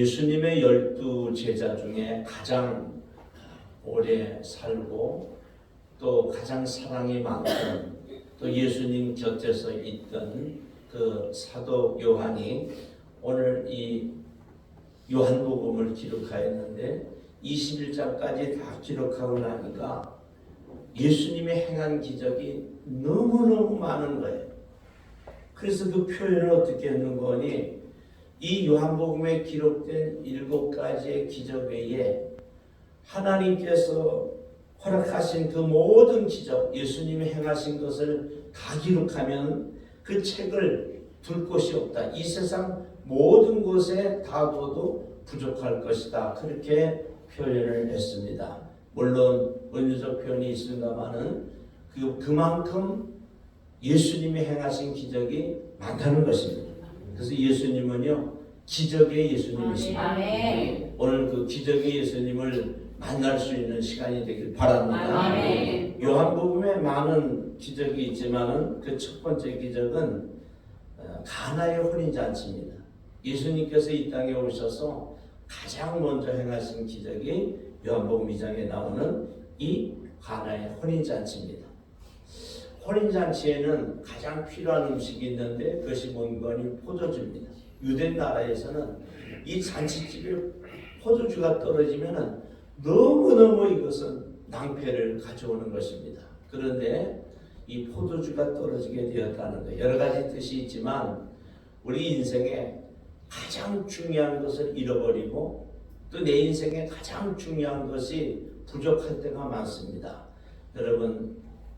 예수님의 12 제자 중에 가장 오래 살고 또 가장 사랑이 많고 또 예수님 곁에서 있던 그 사도 요한이 오늘 이 요한복음을 기록하였는데 21장까지 다 기록하고 나니까 예수님이 행한 기적이 너무너무 많은 거예요. 그래서 그 표현을 어떻게 했는 거니 이 요한복음에 기록된 7가지의 기적 외에 하나님께서 허락하신 그 모든 기적, 예수님이 행하신 것을 다 기록하면 그 책을 둘 곳이 없다. 이 세상 모든 곳에 다 둬도 부족할 것이다. 그렇게 표현을 했습니다. 물론 원유적 표현이 있습니다만은 그만큼 예수님이 행하신 기적이 많다는 것입니다. 그래서 예수님은요 기적의 예수님이십니다. 아멘. 오늘 그 기적의 예수님을 만날 수 있는 시간이 되길 바랍니다. 아멘. 요한복음에 많은 기적이 있지만은 그 첫 번째 기적은 가나의 혼인잔치입니다. 예수님께서 이 땅에 오셔서 가장 먼저 행하신 기적이 요한복음 2장에 나오는 이 가나의 혼인잔치입니다. 혼인잔치에는 가장 필요한 음식이 있는데 그것이 뭔가니 포도주입니다. 유대 나라에서는 이 잔치집에 포도주가 떨어지면 너무너무 이것은 낭패를 가져오는 것입니다. 그런데 이 포도주가 떨어지게 되었다는 것, 여러 가지 뜻이 있지만 우리 인생에 가장 중요한 것을 잃어버리고 또 내 인생에 가장 중요한 것이 부족할 때가 많습니다. 여러분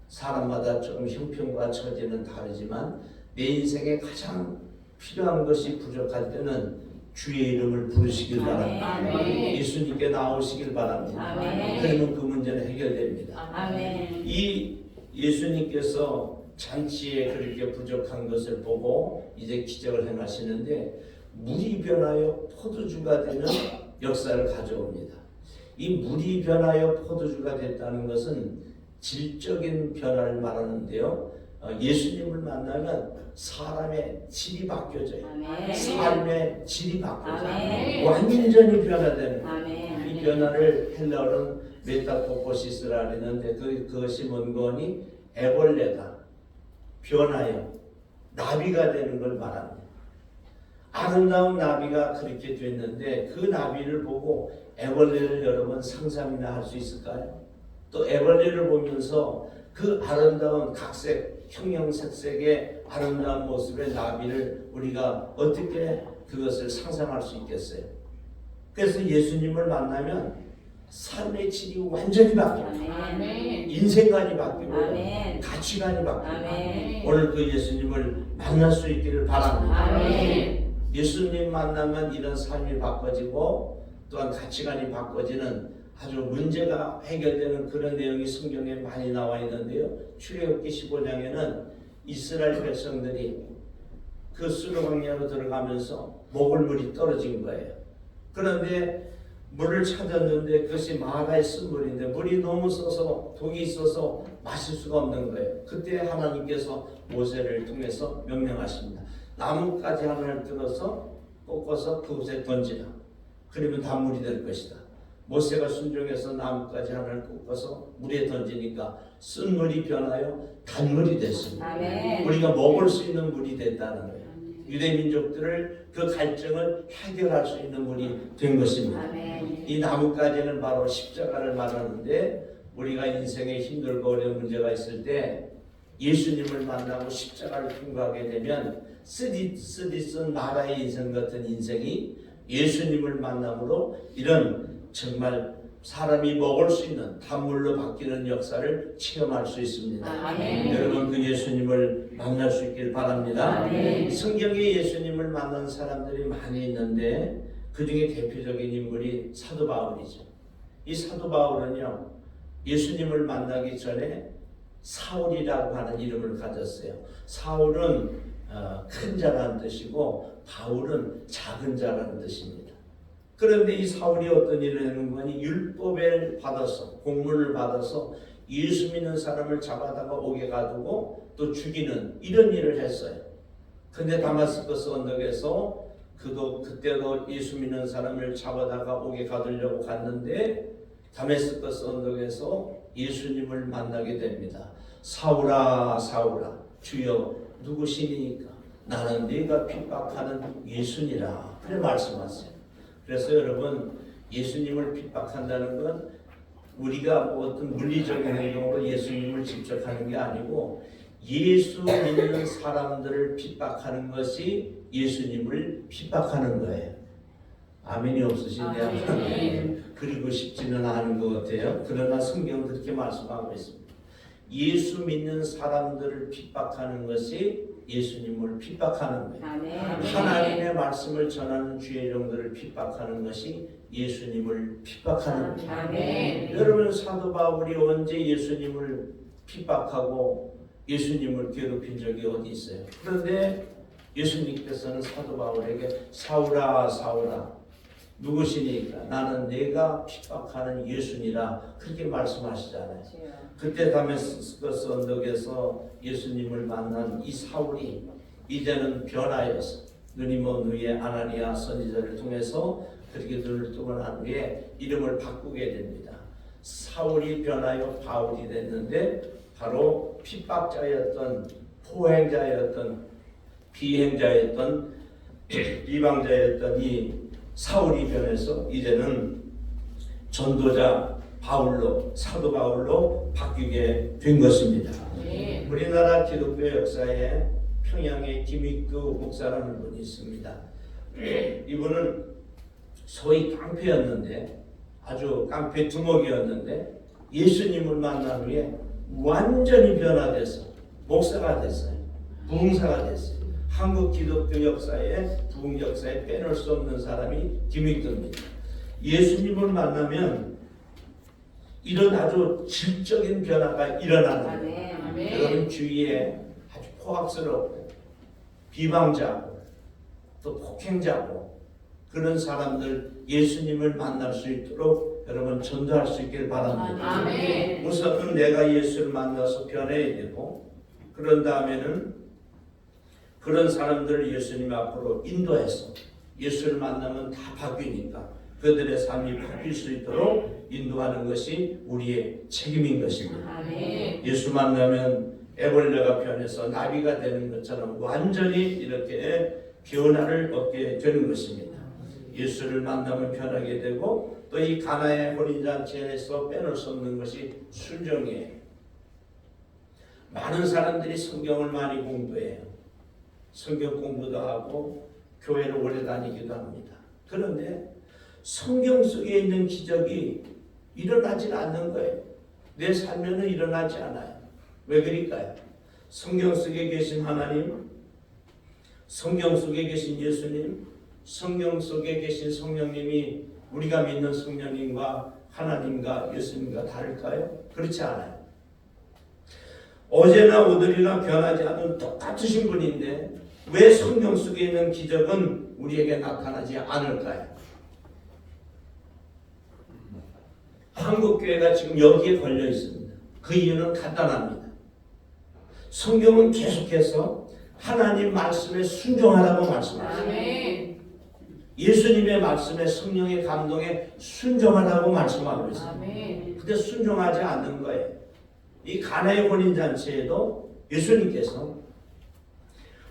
사람마다 조금 형편과 처지는 다르지만 내 인생에 가장 필요한 것이 부족할 때는 주의 이름을 부르시길 바랍니다. 아멘. 예수님께 나오시길 바랍니다. 아멘. 그러면 그 문제는 해결됩니다. 아멘. 이 예수님께서 잔치에 그렇게 부족한 것을 보고 이제 기적을 행하시는데 물이 변하여 포도주가 되는 역사를 가져옵니다. 이 물이 변하여 포도주가 됐다는 것은 질적인 변화를 말하는데요. 예수님을 만나면 사람의 질이 바뀌어져요. 아멘. 삶의 질이 바뀌어져요. 아멘. 완전히 변화되는 아멘. 이 변화를 헬라어로는 메타포포시스라 그러는데 그것이 뭔 거니? 애벌레가 변하여 나비가 되는 걸 말합니다. 아름다운 나비가 그렇게 됐는데 그 나비를 보고 애벌레를 여러분 상상이나 할 수 있을까요? 또 애벌레를 보면서 그 아름다운 각색, 형형색색의 아름다운 모습의 나비를 우리가 어떻게 그것을 상상할 수 있겠어요? 그래서 예수님을 만나면 삶의 질이 완전히 바뀝니다. 아멘. 인생관이 바뀌고 아멘. 가치관이 바뀌고 아멘. 오늘 그 예수님을 만날 수 있기를 바랍니다. 아멘. 예수님 만나면 이런 삶이 바꿔지고 또한 가치관이 바꿔지는 아주 문제가 해결되는 그런 내용이 성경에 많이 나와 있는데요. 출애굽기 15장에는 이스라엘 백성들이 그 수르 광야로 들어가면서 먹을 물이 떨어진 거예요. 그런데 물을 찾았는데 그것이 마가의 쓴 물인데 물이 너무 써서 독이 있어서 마실 수가 없는 거예요. 그때 하나님께서 모세를 통해서 명령하십니다. 나뭇가지 하나를 들어서 꺾어서 그곳에 던지라. 그러면 단물이 될 것이다. 모세가 순종해서 나뭇가지 하나를 꺾어서 물에 던지니까 쓴 물이 변하여 단물이 됐습니다. 아멘. 우리가 먹을 수 있는 물이 됐다는 거예요. 유대 민족들을 그 갈증을 해결할 수 있는 물이 된 것입니다. 아멘. 이 나뭇가지는 바로 십자가를 말하는데 우리가 인생에 힘들고 어려운 문제가 있을 때 예수님을 만나고 십자가를 통과하게 되면 쓰디쓴 나라의 인생 같은 인생이 예수님을 만남으로 이런 정말 사람이 먹을 수 있는 단물로 바뀌는 역사를 체험할 수 있습니다. 아멘. 여러분 그 예수님을 만날 수 있길 바랍니다. 아멘. 성경에 예수님을 만난 사람들이 많이 있는데 그 중에 대표적인 인물이 사도 바울이죠. 이 사도 바울은요 예수님을 만나기 전에 사울이라고 하는 이름을 가졌어요. 사울은 큰 자라는 뜻이고 바울은 작은 자라는 뜻입니다. 그런데 이 사울이 어떤 일을 하는 거니 율법을 받아서 공문을 받아서 예수 믿는 사람을 잡아다가 옥에 가두고 또 죽이는 이런 일을 했어요. 근데 다마스커스 언덕에서 그때도 예수 믿는 사람을 잡아다가 옥에 가두려고 갔는데 다메스커스 언덕에서 예수님을 만나게 됩니다. 사울아 사울아 주여 누구시니까? 나는 네가 핍박하는 예수니라. 그래 말씀하세요. 그래서 여러분 예수님을 핍박한다는 건 우리가 뭐 어떤 물리적인 행동으로 예수님을 직접 하는 게 아니고 예수 믿는 사람들을 핍박하는 것이 예수님을 핍박하는 거예요. 아멘이 없으신데 아멘. 그리고 싶지는 않은 것 같아요. 그러나 성경은 그렇게 말씀하고 있습니다. 예수 믿는 사람들을 핍박하는 것이 예수님을 핍박하는 거예요. 아멘. 하나님의 말씀을 전하는 주의 종들을 핍박하는 것이 예수님을 핍박하는 거예요. 아멘. 여러분 사도 바울이 언제 예수님을 핍박하고 예수님을 괴롭힌 적이 어디 있어요? 그런데 예수님께서는 사도 바울에게 사울아 사울아 누구시니까? 나는 내가 핍박하는 예수니라 그렇게 말씀하시잖아요. 그때 다메스커스 언덕에서 예수님을 만난 이 사울이 이제는 변하여서 느니모 누이의 아나니아 선지자를 통해서 그렇게 눈을 뜨고 난 후에 이름을 바꾸게 됩니다. 사울이 변하여 바울이 됐는데 바로 핍박자였던 포행자였던 비행자였던 이방자였던 이 사울이 변해서 이제는 전도자 바울로 사도 바울로 바뀌게 된 것입니다. 네. 우리나라 기독교 역사에 평양의 김익규 목사라는 분이 있습니다. 이분은 소위 깡패였는데 아주 깡패 두목이었는데 예수님을 만난 후에 완전히 변화돼서 목사가 됐어요. 부흥사가 됐어요. 한국 기독교 역사에 부흥 역사에 빼놓을 수 없는 사람이 김익규입니다. 예수님을 만나면 이런 아주 질적인 변화가 일어나는 거예요. 여러분 주위에 아주 포악스럽고 비방자고 또 폭행자고 그런 사람들 예수님을 만날 수 있도록 여러분 전도할 수 있길 바랍니다. 아멘. 우선은 내가 예수를 만나서 변해야 되고 그런 다음에는 그런 사람들을 예수님 앞으로 인도해서 예수를 만나면 다 바뀌니까 그들의 삶이 바뀔 수 있도록 인도하는 것이 우리의 책임인 것입니다. 아멘. 예수 만나면 애벌레가 변해서 나비가 되는 것처럼 완전히 이렇게 변화를 얻게 되는 것입니다. 예수를 만나면 변하게 되고 또 이 가나의 혼인잔치에서 빼놓을 수 없는 것이 순종이에요. 많은 사람들이 성경을 많이 공부해요. 성경 공부도 하고 교회를 오래 다니기도 합니다. 그런데 성경 속에 있는 기적이 일어나질 않는 거예요. 내 삶에는 일어나지 않아요. 왜 그럴까요? 성경 속에 계신 하나님, 성경 속에 계신 예수님, 성경 속에 계신 성령님이 우리가 믿는 성령님과 하나님과 예수님과 다를까요? 그렇지 않아요. 어제나 오늘이나 변하지 않은 똑같으신 분인데 왜 성경 속에 있는 기적은 우리에게 나타나지 않을까요? 한국교회가 지금 여기에 걸려 있습니다. 그 이유는 간단합니다. 성경은 계속해서 하나님 말씀에 순종하라고 말씀하십니다. 아멘. 예수님의 말씀에 성령의 감동에 순종하라고 말씀하고 있습니다. 아멘. 근데 순종하지 않는 거예요. 이 가나의 혼인잔치에도 예수님께서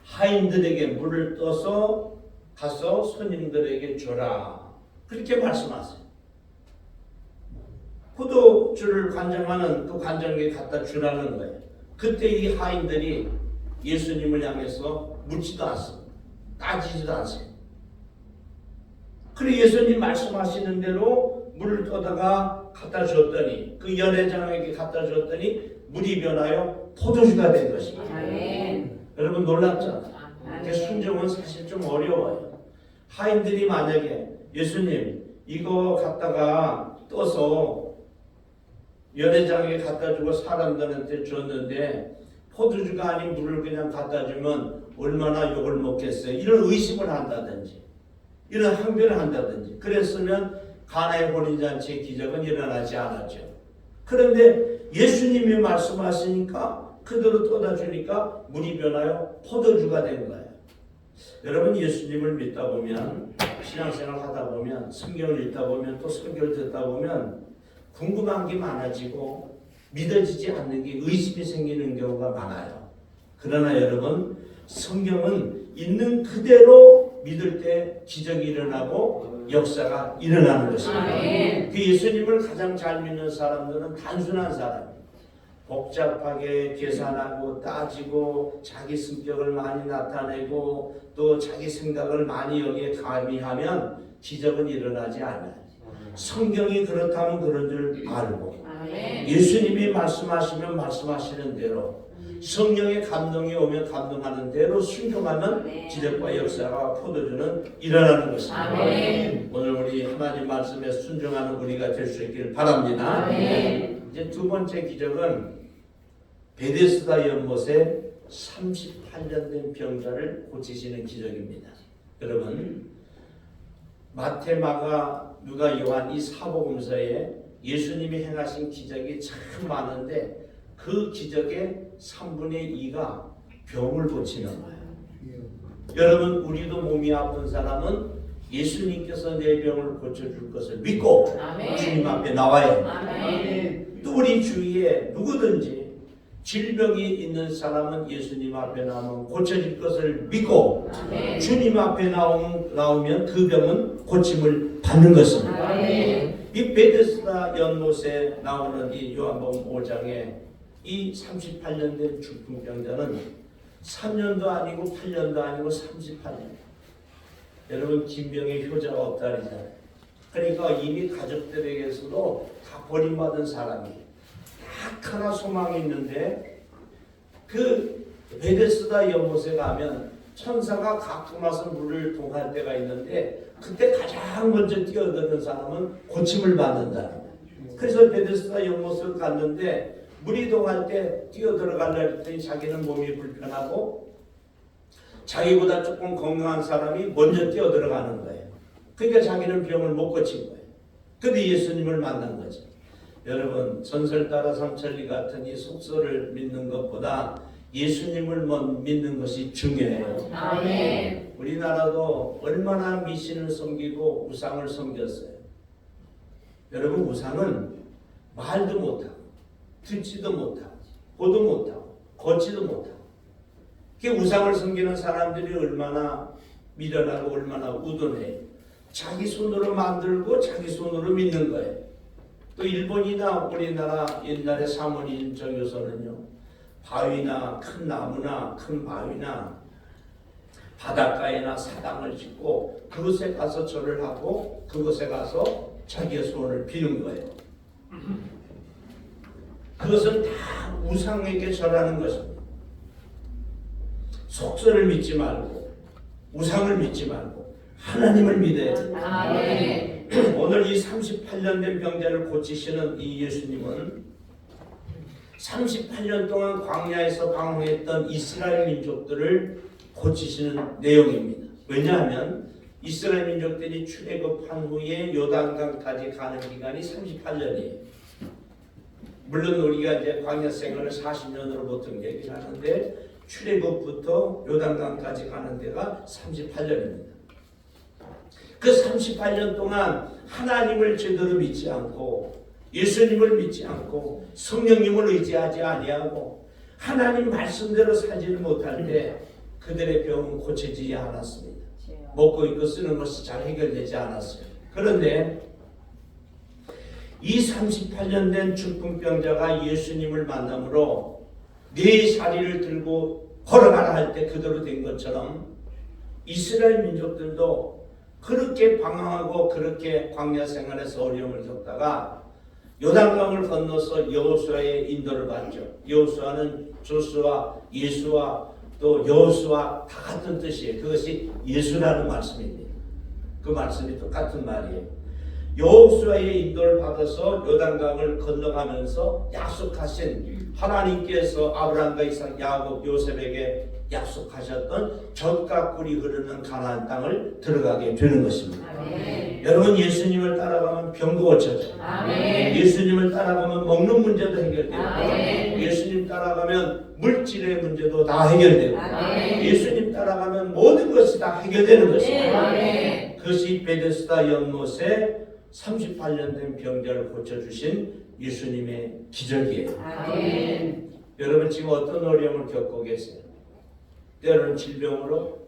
하인들에게 물을 떠서 가서 손님들에게 줘라 그렇게 말씀하세요. 포도주를 간장하는 그 간장에 갖다 주라는 거예요. 그때 이 하인들이 예수님을 향해서 묻지도 않습니다. 따지지도 않습니다. 그래 예수님 말씀하시는 대로 물을 떠다가 갖다 줬더니 그 연회장에게 갖다 줬더니 물이 변하여 포도주가 된 것입니다. 아멘. 여러분 놀랍죠? 아멘. 그 순종은 사실 좀 어려워요. 하인들이 만약에 예수님 이거 갖다가 떠서 연회장에 갖다 주고 사람들한테 줬는데 포도주가 아닌 물을 그냥 갖다 주면 얼마나 욕을 먹겠어요. 이런 의심을 한다든지 이런 항변을 한다든지 그랬으면 가나의 혼인잔치의 기적은 일어나지 않았죠. 그런데 예수님이 말씀하시니까 그대로 떠다 주니까 물이 변하여 포도주가 된 거예요. 여러분 예수님을 믿다 보면 신앙생활 하다 보면 성경을 읽다 보면 또 설교를 듣다 보면 궁금한 게 많아지고 믿어지지 않는 게 의심이 생기는 경우가 많아요. 그러나 여러분 성경은 있는 그대로 믿을 때 기적이 일어나고 역사가 일어나는 것입니다. 아멘. 그 예수님을 가장 잘 믿는 사람들은 단순한 사람이에요. 복잡하게 계산하고 따지고 자기 성격을 많이 나타내고 또 자기 생각을 많이 여기에 가미하면 기적은 일어나지 않아요. 성경이 그렇다면 그런 줄 알고 아멘. 예수님이 말씀하시면 말씀하시는 대로 성령의 감동이 오면 감동하는 대로 순종하면 기적과 역사가 포도주는 일어나는 것입니다. 아멘. 오늘 우리 하나님 말씀에 순종하는 우리가 될 수 있기를 바랍니다. 아멘. 이제 두 번째 기적은 베데스다 연못에 38년 된 병자를 고치시는 기적입니다. 여러분 마태, 마가, 누가, 요한 이 사복음서에 예수님이 행하신 기적이 참 많은데 그 기적의 3분의 2가 병을 고치는 거예요. 여러분 우리도 몸이 아픈 사람은 예수님께서 내 병을 고쳐줄 것을 믿고 아멘. 주님 앞에 나와야 합니다. 아멘. 또 우리 주위에 누구든지 질병이 있는 사람은 예수님 앞에 나오면 고쳐질 것을 믿고 아멘. 주님 앞에 나오면 그 병은 고침을 받는 것입니다. 아멘. 이 베데스다 연못에 나오는 이 요한복음 5장에 이 38년 된 중풍병자는 3년도 아니고 8년도 아니고 38년. 여러분 김병의 효자가 없다리잖아요. 그러니까 이미 가족들에게서도 다 버림받은 사람이 딱 하나 소망이 있는데 그 베데스다 연못에 가면 천사가 갖고 와서 물을 동할 때가 있는데 그때 가장 먼저 뛰어드는 사람은 고침을 받는다. 그래서 베데스다 연못을 갔는데 물이 동할 때 뛰어들어가려 했더니 자기는 몸이 불편하고 자기보다 조금 건강한 사람이 먼저 뛰어들어가는 거예요. 그러니까 자기는 병을 못 고친 거예요. 근데 예수님을 만난 거죠. 여러분 전설 따라 삼천리 같은 이 속설을 믿는 것보다 예수님을 믿는 것이 중요해요. 아멘. 우리나라도 얼마나 미신을 섬기고 우상을 섬겼어요. 여러분 우상은 말도 못하고 듣지도 못하고 보도 못하고 걷지도 못하고 그 우상을 섬기는 사람들이 얼마나 미련하고 얼마나 우둔해요. 자기 손으로 만들고 자기 손으로 믿는 거예요. 또 일본이나 우리나라 옛날에 사모님적에서는요 바위나 큰 나무나 큰 바위나 바닷가에나 사당을 짓고 그곳에 가서 절을 하고 그곳에 가서 자기의 소원을 비는 거예요. 그것은 다 우상에게 절하는 것입니다. 속설을 믿지 말고 우상을 믿지 말고 하나님을 믿어야 돼요. 아멘. 오늘 이 38년 된 병자를 고치시는 이 예수님은 38년 동안 광야에서 방황했던 이스라엘 민족들을 고치시는 내용입니다. 왜냐하면 이스라엘 민족들이 출애굽한 후에 요단강까지 가는 기간이 38년이에요. 물론 우리가 이제 광야 생활을 40년으로 보통 얘기를 하는데 출애굽부터 요단강까지 가는 데가 38년입니다. 그 38년 동안 하나님을 제대로 믿지 않고 예수님을 믿지 않고 성령님을 의지하지 아니하고 하나님 말씀대로 살지를 못할 때 그들의 병은 고쳐지지 않았습니다. 먹고 입고 쓰는 것이 잘 해결되지 않았어요. 그런데 이 38년 된 중풍병자가 예수님을 만남으로 네 다리를 들고 걸어가라 할 때 그대로 된 것처럼 이스라엘 민족들도 그렇게 방황하고 그렇게 광야 생활에서 어려움을 겪다가 요단강을 건너서 여호수아의 인도를 받죠. 여호수아는 조수아, 예수와 또 여호수아 다 같은 뜻이에요. 그것이 예수라는 말씀입니다. 그 말씀이 똑같은 말이에요. 여호수아의 인도를 받아서 요단강을 건너가면서 약속하신 하나님께서 아브라함과 이삭, 야곱, 요셉에게 약속하셨던 젖과 꿀이 흐르는 가나안 땅을 들어가게 되는 것입니다. 아멘. 여러분 예수님을 따라가면 병도 고쳐져요. 아멘. 예수님을 따라가면 먹는 문제도 해결돼요. 아멘. 예수님 따라가면 물질의 문제도 다 해결돼요. 아멘. 예수님 따라가면 기도하면 모든 것이 다 해결되는 것입니다. 아멘. 그것이 베데스다 연못에 38년 된 병자를 고쳐주신 예수님의 기적이에요. 아멘. 여러분 지금 어떤 어려움을 겪고 계세요? 때로는 질병으로,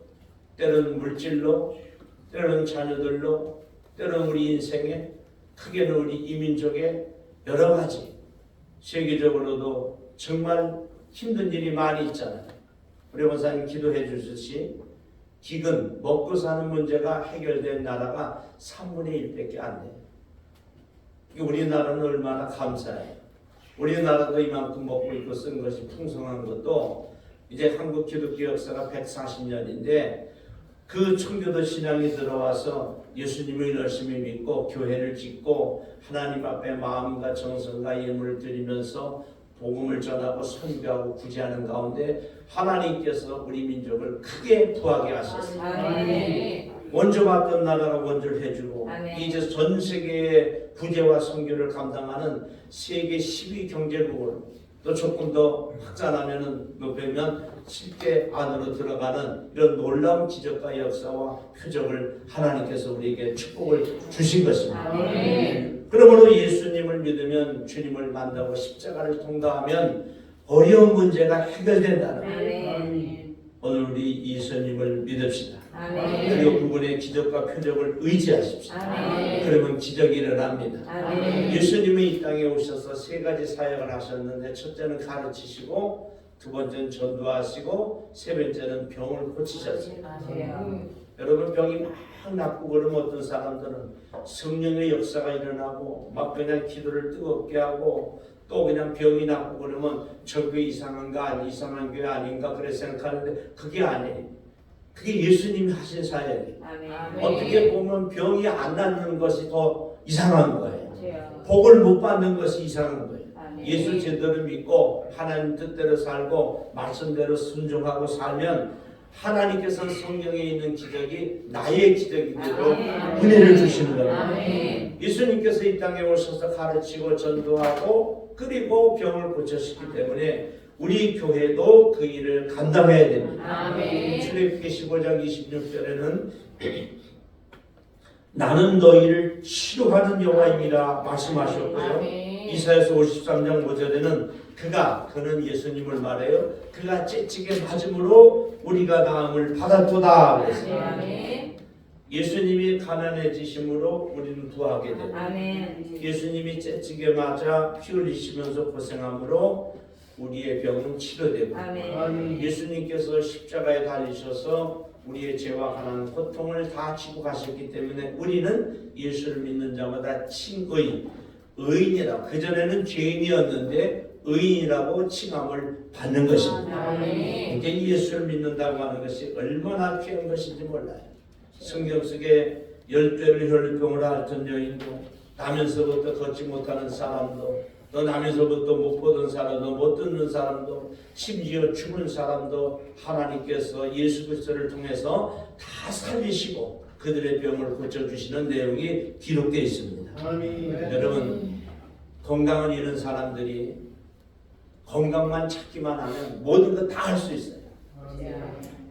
때로는 물질로, 때로는 자녀들로, 때로는 우리 인생에, 크게는 우리 이민족의 여러 가지, 세계적으로도 정말 힘든 일이 많이 있잖아요. 우리 원사님 기도해 주듯이 기근, 먹고 사는 문제가 해결된 나라가 3분의 1밖에 안 돼요. 우리나라는 얼마나 감사해요. 우리나라도 이만큼 먹고 있고 쓴 것이 풍성한 것도 이제 한국 기독교 역사가 140년인데 그 청교도 신앙이 들어와서 예수님을 열심히 믿고 교회를 짓고 하나님 앞에 마음과 정성과 예물을 드리면서 복음을 전하고 선교하고 구제하는 가운데 하나님께서 우리 민족을 크게 부하게 하셨어요. 아멘. 원조 받던 나라가 원조를 해주고 아멘. 이제 전 세계의 구제와 선교를 감당하는 세계 10위 경제국으로 또 조금 더 확장하면은 높이면 10대 안으로 들어가는 이런 놀라운 기적과 역사와 표적을 하나님께서 우리에게 축복을 주신 것입니다. 아멘. 그러므로 예수님을 믿으면 주님을 만나고 십자가를 통과하면 어려운 문제가 해결된다는 거예요. 아멘. 오늘 우리 예수님을 믿읍시다. 아멘. 그리고 그분의 기적과 표적을 의지하십시오. 아멘. 그러면 기적이 일어납니다. 아멘. 예수님이 이 땅에 오셔서 세 가지 사역을 하셨는데 첫째는 가르치시고 두 번째는 전도하시고 세 번째는 병을 고치셨어요. 여러분 병이 막 낫고 그러면 어떤 사람들은 성령의 역사가 일어나고 막 그냥 기도를 뜨겁게 하고 또 그냥 병이 낫고 그러면 저 교회 이상한가 아니 이상한 교회 아닌가 그래 생각하는데 그게 아니에요. 그게 예수님이 하신 사역이에요. 아멘. 어떻게 보면 병이 안 낫는 것이 더 이상한 거예요. 맞아요. 복을 못 받는 것이 이상한 거예요. 아멘. 예수 제대로 믿고 하나님 뜻대로 살고 말씀대로 순종하고 살면 하나님께서는 성경에 있는 기적이 나의 기적인데도 아멘. 은혜를 주시는 겁니다. 아멘. 예수님께서 이 땅에 오셔서 가르치고 전도하고 그리고 병을 고쳤기 때문에 우리 교회도 그 일을 감당해야 됩니다. 아멘. 출애굽기 15장 26절에는 나는 너희를 치료하는 여호와임이라 말씀하셨고요. 아멘. 이사야서 53장 5절에는 그는 예수님을 말해요. 그가 째찌게 맞음으로 우리가 나음을 받았도다. 그랬어요. 아멘. 예수님이 가난해지심으로 우리는 부하게 됩니다. 아멘. 예수님이 째찌게 맞아 피 흘리시면서 고생함으로 우리의 병은 치료되고 아멘. 예수님께서 십자가에 달리셔서 우리의 죄와 가난 고통을 다 지고 가셨기 때문에 우리는 예수를 믿는 자마다 칭의인, 의인이라 그전에는 죄인이었는데 의인이라고 칭함을 받는 것입니다. 아멘. 이제 예수를 믿는다고 하는 것이 얼마나 귀한 것인지 몰라요. 성경 속에 10대를 혈류병을 앓던 여인도 나면서부터 걷지 못하는 사람도 또 나면서부터 못 보던 사람도 못 듣는 사람도 심지어 죽은 사람도 하나님께서 예수 그리스도를 통해서 다 살리시고 그들의 병을 고쳐주시는 내용이 기록되어 있습니다. 아멘. 여러분 건강을 잃은 사람들이 건강만 찾기만 하면 모든 것 다 할 수 있어요.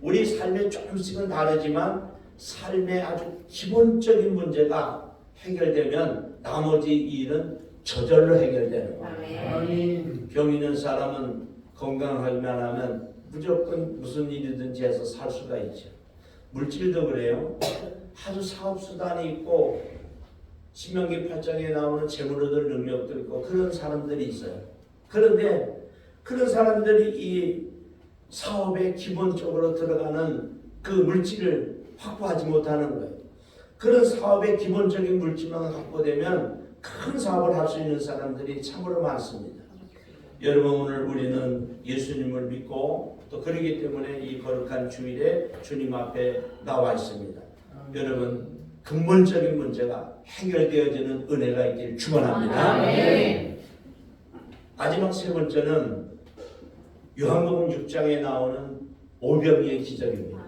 우리 삶에 조금씩은 다르지만 삶의 아주 기본적인 문제가 해결되면 나머지 일은 저절로 해결되는 거예요. 아멘. 병 있는 사람은 건강하기만 하면 무조건 무슨 일이든지 해서 살 수가 있죠. 물질도 그래요. 아주 사업수단이 있고 신명기 8장에 나오는 재물 얻을 능력도 있고 그런 사람들이 있어요. 그런데 그런 사람들이 이 사업에 기본적으로 들어가는 그 물질을 확보하지 못하는 거예요. 그런 사업의 기본적인 물질만 확보되면 큰 사업을 할 수 있는 사람들이 참으로 많습니다. 여러분 오늘 우리는 예수님을 믿고 또 그러기 때문에 이 거룩한 주일에 주님 앞에 나와 있습니다. 여러분 근본적인 문제가 해결되어지는 은혜가 있길 축원합니다. 아멘. 마지막 세 번째는 요한복음 6장에 나오는 오병이의 기적입니다.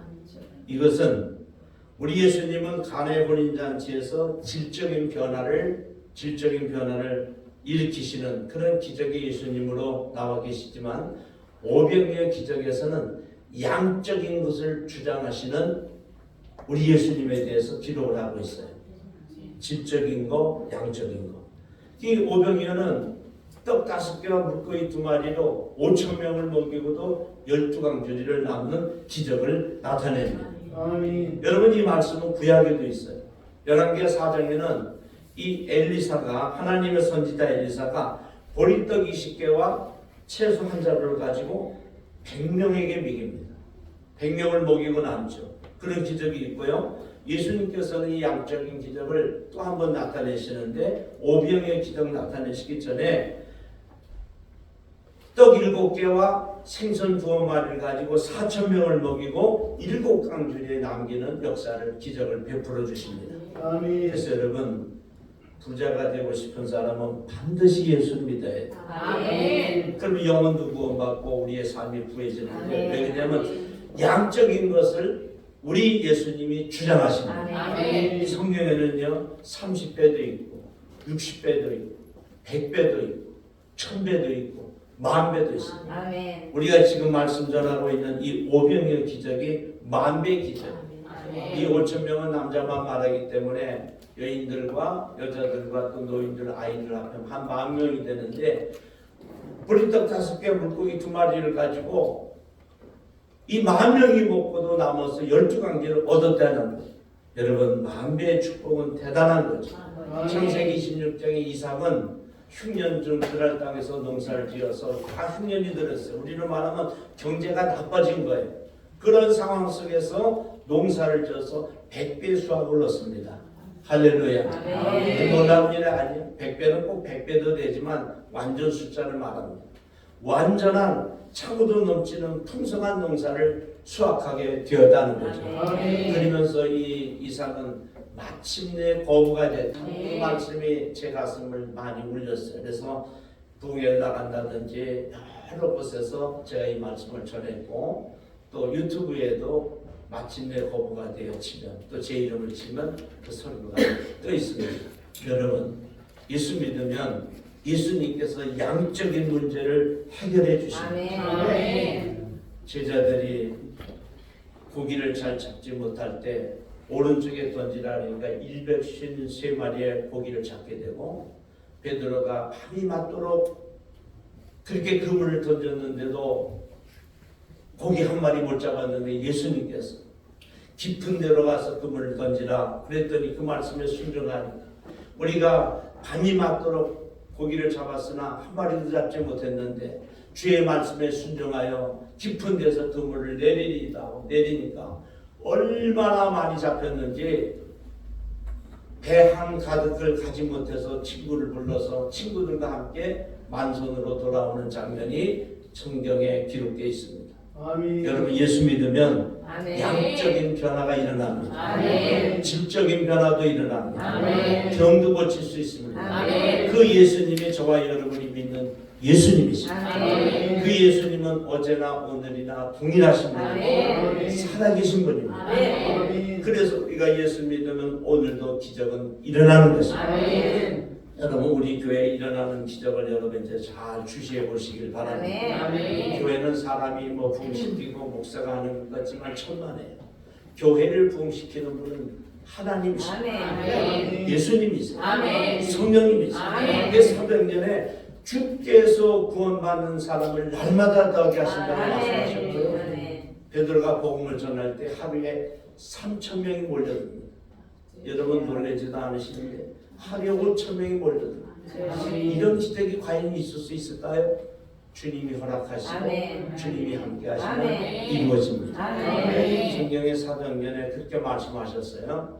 이것은 우리 예수님은 가나의 혼인잔치에서 질적인 변화를 일으키시는 그런 기적의 예수님으로 나와 계시지만 오병이의 기적에서는 양적인 것을 주장하시는 우리 예수님에 대해서 기록을 하고 있어요. 질적인 거, 양적인 거. 이 오병이어는 떡 5개와 물고기 2마리로 5,000명을 먹이고도 12강주리를 남는 기적을 나타냅니다. 아멘. 여러분, 이 말씀은 구약에도 있어요. 열왕기하 4장에는 이 엘리사가, 하나님의 선지자 엘리사가 보리떡 20개와 채소 1자루를 가지고 100명에게 먹입니다. 100명을 먹이고 남죠. 그런 기적이 있고요. 예수님께서는 이 양적인 기적을 또 한 번 나타내시는데, 오병의 기적 나타내시기 전에 떡 7개와 생선 2마리를 가지고 4,000명을 먹이고 7강주리에 남기는 역사를, 기적을 베풀어 주십니다. 아멘. 그래서 여러분, 부자가 되고 싶은 사람은 반드시 예수를 믿어야 돼요. 아멘. 그러면 영혼도 구원받고 우리의 삶이 구해지는데, 아멘. 왜냐하면 양적인 것을 우리 예수님이 주장하십니다. 아멘. 성경에는요 30배도 있고 60배도 있고 100배도 있고 1000배도 있고 10,000배도 있습니다. 아멘. 우리가 지금 말씀 전하고 있는 이 오병이어 기적이 10,000배 기적. 이 5,000명은 남자만 말하기 때문에 여인들과 여자들과 또 노인들, 아이들 합하면 한 10,000명이 되는데, 보리떡 5개, 물고기 2마리를 가지고 이 10,000명이 먹고도 남아서 12강제를 얻었다는 거죠. 여러분, 10,000배의 축복은 대단한 거죠. 창세기 26장의 이삭은 흉년 중 그랄 땅에서 농사를 지어서 다 흉년이 들었어요. 우리로 말하면 경제가 나빠진 거예요. 그런 상황 속에서 농사를 지어서 100배 수확을 얻습니다. 할렐루야. 아멘. 놀라운 일 아니에요. 100배는 꼭 100배도 되지만 완전 숫자를 말합니다. 완전한 차고도 넘치는 풍성한 농사를 수확하게 되었다는 거죠. 아멘. 그러면서 이 이삭은 마침내 거부가 됐다. 이 말씀이 제 가슴을 많이 울렸어요. 그래서 부흥회를 나간다든지 여러 곳에서 제가 이 말씀을 전했고, 또 유튜브에도 마침내 거부가 되어 치면, 또 제 이름을 치면 그 설교가 떠 있습니다. 여러분, 예수 믿으면 예수님께서 양적인 문제를 해결해 주십니다. 아멘. 제자들이 고기를 잘 잡지 못할 때 오른쪽에 던지라 하니까 153마리의 고기를 잡게 되고, 베드로가 밤이 맞도록 그렇게 그물을 던졌는데도 고기 한 마리 못 잡았는데, 예수님께서 깊은 데로 가서 그물을 던지라 그랬더니 그 말씀에 순종하니, 우리가 밤이 맞도록 고기를 잡았으나 한 마리도 잡지 못했는데 주의 말씀에 순종하여 깊은 데서 그물을 내리니까 얼마나 많이 잡혔는지, 배 한 가득을 가지 못해서 친구를 불러서 친구들과 함께 만선으로 돌아오는 장면이 성경에 기록되어 있습니다. 아멘. 여러분, 예수 믿으면 아멘. 양적인 변화가 일어납니다. 아멘. 질적인 변화도 일어납니다. 아멘. 병도 고칠 수 있습니다. 아멘. 그 예수님이 저와 여러분이 믿는 예수님이십니다. 아멘. 그 예수님은 어제나 오늘이나 동일하신 아멘. 분이고 살아계신 분입니다. 아멘. 아멘. 그래서 우리가 예수 믿으면 오늘도 기적은 일어나는 것입니다. 아멘. 여러분, 우리 교회에 일어나는 기적을 여러분 이제 잘 주시해 보시길 바랍니다. 아멘. 교회는 사람이 뭐 부흥시키고 목사가 하는 것 같지만 천만에요. 교회를 부흥시키는 분은 하나님이십니다. 아멘. 예수님이세요. 아멘. 성령님이세요. 아멘. 그게 사도행전에 주께서 구원받는 사람을 날마다 더하게 하신다고 말씀하셨고요. 아멘. 베드로가 복음을 전할 때 하루에 3,000명이 몰려듭니다. 여러분 놀라지도 않으시는데 하루에 5,000명이 몰려듭니다. 이런 기적이 과연 있을 수 있을까요? 주님이 허락하시고 아멘. 주님이 함께 하시면 아멘. 이루어집니다. 아멘. 성경의 사도행전에 그렇게 말씀하셨어요.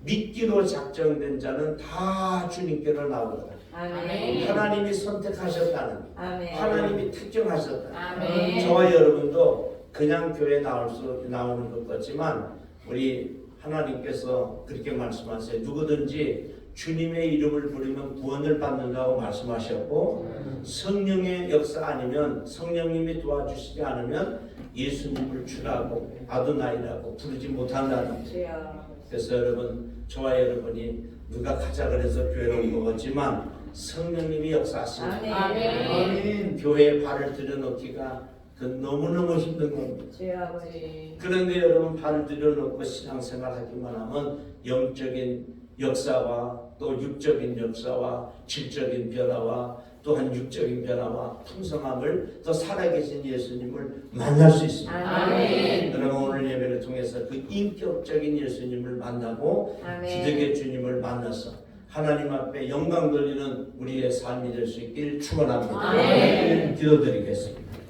믿기로 작정된 자는 다 주님께로 나오더라. 아멘. 하나님이 선택하셨다는, 아멘. 하나님이 특정하셨다는. 아멘. 저와 여러분도 그냥 교회 나오는 것 같지만 우리 하나님께서 그렇게 말씀하세요. 누구든지 주님의 이름을 부르면 구원을 받는다고 말씀하셨고, 성령의 역사 아니면, 성령님이 도와주시지 않으면 예수님을 주라고 아도나이라고 부르지 못한다는 거예요. 그래서 여러분, 저와 여러분이 누가 가자 그래서 교회로 온 것 같지만 성령님이 역사하십니다. 아멘. 아멘. 교회에 발을 들여놓기가 그 너무너무 힘든 겁니다. 제 아버지. 그런데 여러분 발을 들여놓고 신앙생활 하기만 하면 영적인 역사와 또 육적인 역사와 질적인 변화와 또한 육적인 변화와 풍성함을 또 살아계신 예수님을 만날 수 있습니다. 아멘. 여러분 오늘 예배를 통해서 그 인격적인 예수님을 만나고 아멘. 기적의 주님을 만나서 하나님 앞에 영광 돌리는 우리의 삶이 될 수 있길 축원합니다. 아멘. 기도드리겠습니다.